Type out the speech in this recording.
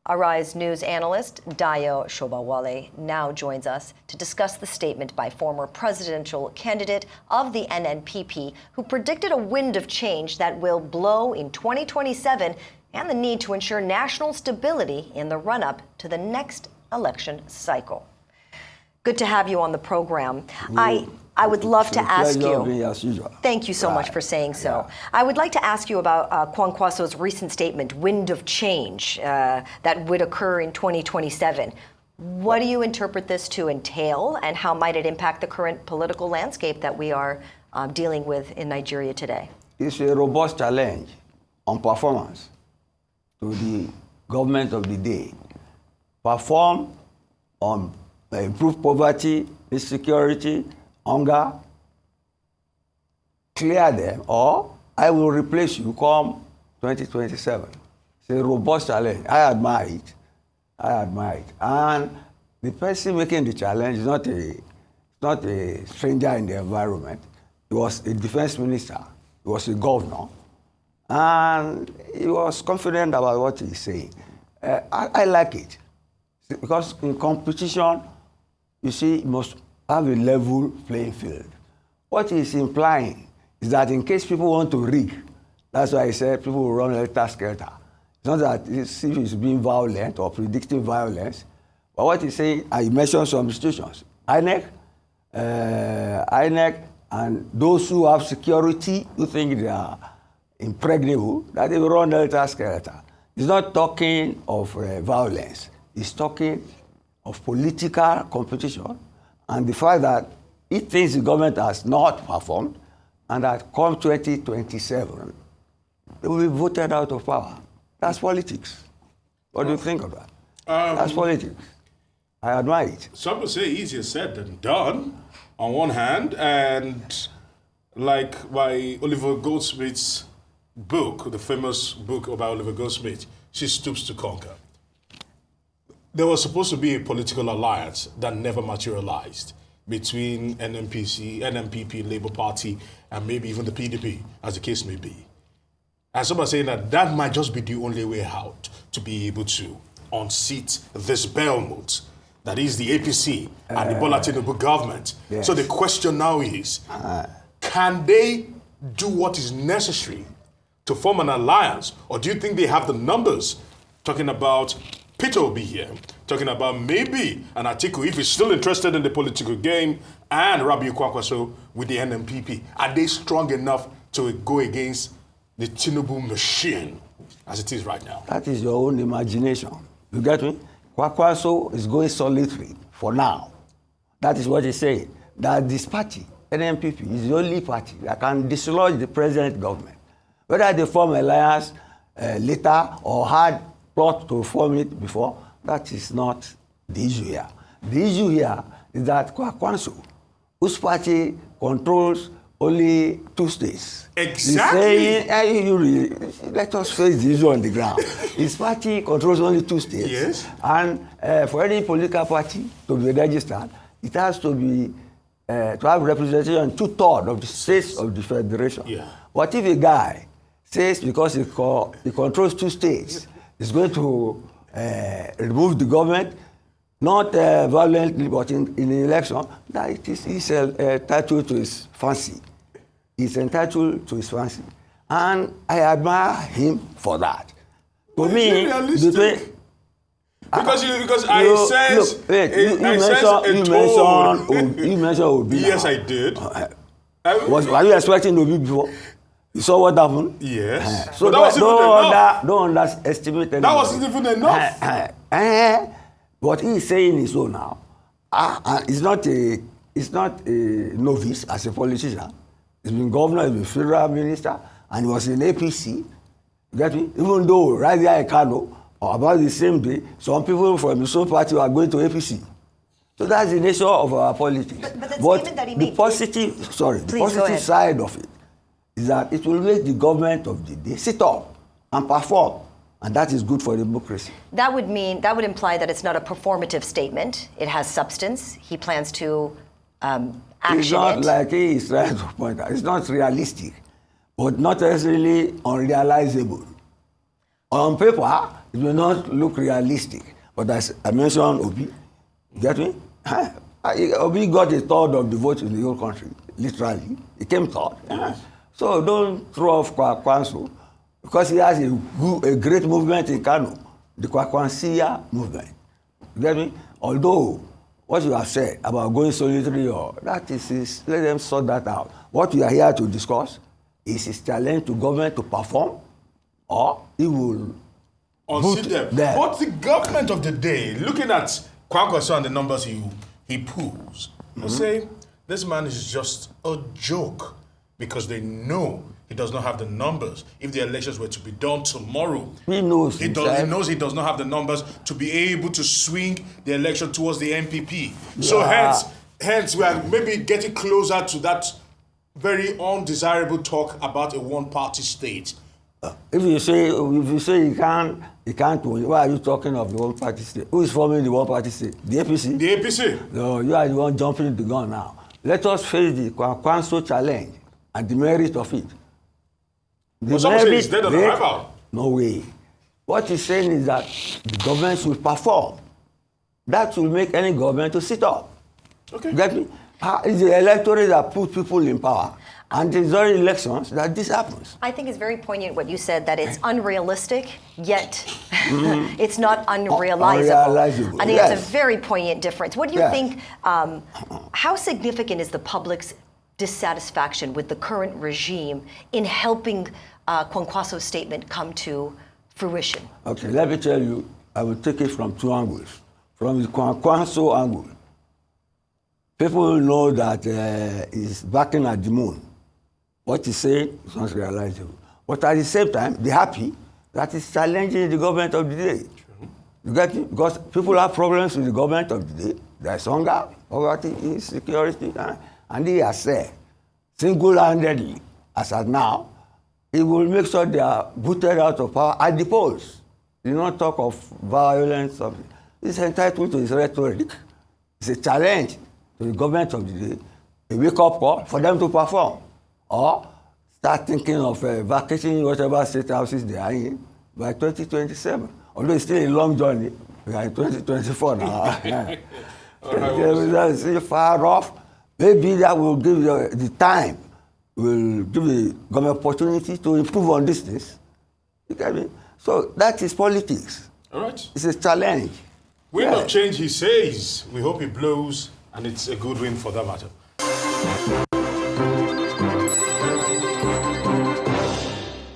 Arise News analyst Dayo Sobowale now joins us to discuss the statement by former presidential candidate of the NNPP, who predicted a wind of change that will blow in 2027 and the need to ensure national stability in the run-up to the next election cycle. Good to have you on the program. I would love to ask you. Thank you so much for saying so. Yeah. I would like to ask you about Kwankwaso's recent statement, wind of change, that would occur in 2027. What do you interpret this to entail, and how might it impact the current political landscape that we are dealing with in Nigeria today? It's a robust challenge on performance to the government of the day. Perform on improve poverty, insecurity, hunger, clear them, or I will replace you come 2027. It's a robust challenge. I admire it. And the person making the challenge is not a stranger in the environment. He was a defense minister. He was a governor. And he was confident about what he's saying. I like it. Because in competition, you see, you must have a level playing field. What he's implying is that in case people want to rig, that's why I said people will run helter-skelter. It's not that he's being violent or predicting violence, but what he's saying, I mentioned some institutions, INEC, and those who have security, who think they are impregnable, that they will run helter-skelter. He's not talking of violence. He's talking of political competition and the fact that he thinks the government has not performed and that come 2027, they will be voted out of power. That's politics. What do you think of that? That's politics. I admire it. Some would say easier said than done, on one hand, and like by Oliver Goldsmith's book, the famous book about Oliver Goldsmith, She Stoops to Conquer. There was supposed to be a political alliance that never materialized between NNPP, Labour Party, and maybe even the PDP, as the case may be. And some are saying that might just be the only way out to be able to unseat this Belmont, that is the APC and the Bola Tinubu government. Yes. So the question now is, can they do what is necessary to form an alliance, or do you think they have the numbers? Talking about Peter will be here, talking about maybe an Atiku, if he's still interested in the political game, and Rabiu Kwankwaso with the NNPP. Are they strong enough to go against the Tinubu machine as it is right now? That is your own imagination. You get me? Kwankwaso is going solitary for now. That is what he's saying. That this party, NNPP, is the only party that can dislodge the present government. Whether they form alliance later or had plot to form it before, that is not the issue here. The issue here is that Kwankwaso, whose party controls only 2 states. Exactly. Saying, let us face the issue on the ground. His party controls only 2 states. Yes. And for any political party to be registered, it has to be to have representation in 2/3 of the states of the federation. Yeah. But if a guy says because he controls 2 states, is going to remove the government, not violently, but in the election, that he's entitled to his fancy. He's entitled to his fancy. And I admire him for that. To me, you mentioned Obi. Yes, I did. Were you expecting Obi before? You saw what happened? Yes. So don't underestimate anything. That wasn't even enough. What he is saying is so now. He's not a novice as a politician. He's been governor, he's been federal minister, and he was in APC. You get me? Even though right there in Kano, or about the same day, some people from the same party are going to APC. So that's the nature of our politics. But the statement that he made. The positive side of it is that it will make the government of the day sit up and perform. And that is good for democracy. That would imply that it's not a performative statement. It has substance. He plans to action it. It's not like he is trying to point out. It's not realistic, but not necessarily unrealizable. On paper, It may not look realistic, but as I mentioned Obi, you get me? Obi got a third of the vote in the whole country, literally. He came third. Yes. So don't throw off Kwankwaso, because he has a great movement in Kano, the Kwankwansia movement. You get me? Although what you have said about going solitary, or that is let them sort that out. What we are here to discuss is his challenge to government to perform, or he will unseat them. there. But the government of the day, looking at Kwankwaso and the numbers he pulls, will say this man is just a joke because they know he does not have the numbers. If the elections were to be done tomorrow, He knows he knows he does not have the numbers to be able to swing the election towards the NPP. So hence we are maybe getting closer to that very undesirable talk about a one-party state. If you say he can't win, why are you talking of the one-party state? Who is forming the one-party state? The APC? The APC. No, you are the one jumping the gun now. Let us face the Kwankwaso challenge and the merit of it. But some say it's dead on arrival. No way. What he's saying is that the government should perform. That will make any government to sit up. Okay. Get me? It's the electorate that put people in power. And it's during elections that this happens. I think it's very poignant what you said, that it's unrealistic, yet it's not unrealizable. Unrealizable, I think yes. it's a very poignant difference. What do you Yes. think, how significant is the public's dissatisfaction with the current regime in helping Kwankwaso's statement come to fruition? Okay, let me tell you, I will take it from two angles. From the Kwankwaso angle, people know that he's backing at the moon. What he's saying is not realizable. But at the same time, they're happy that he's challenging the government of the day. True. You get it? Because people have problems with the government of the day. There's hunger, poverty, insecurity, and he has said, single-handedly, as at now, he will make sure they are booted out of power at the polls. He will not talk of violence. He's entitled to his rhetoric. It's a challenge to the government of the day, a wake-up call for them to perform, or start thinking of vacating whatever state houses they are in by 2027. Although it's still a long journey, we are in 2024 now. It's far off. Maybe that will give the time, will give the government opportunity to improve on these things. You get me? So that is politics. All right. It's a challenge. Wind of change, he says. We hope it blows, and it's a good win for that matter.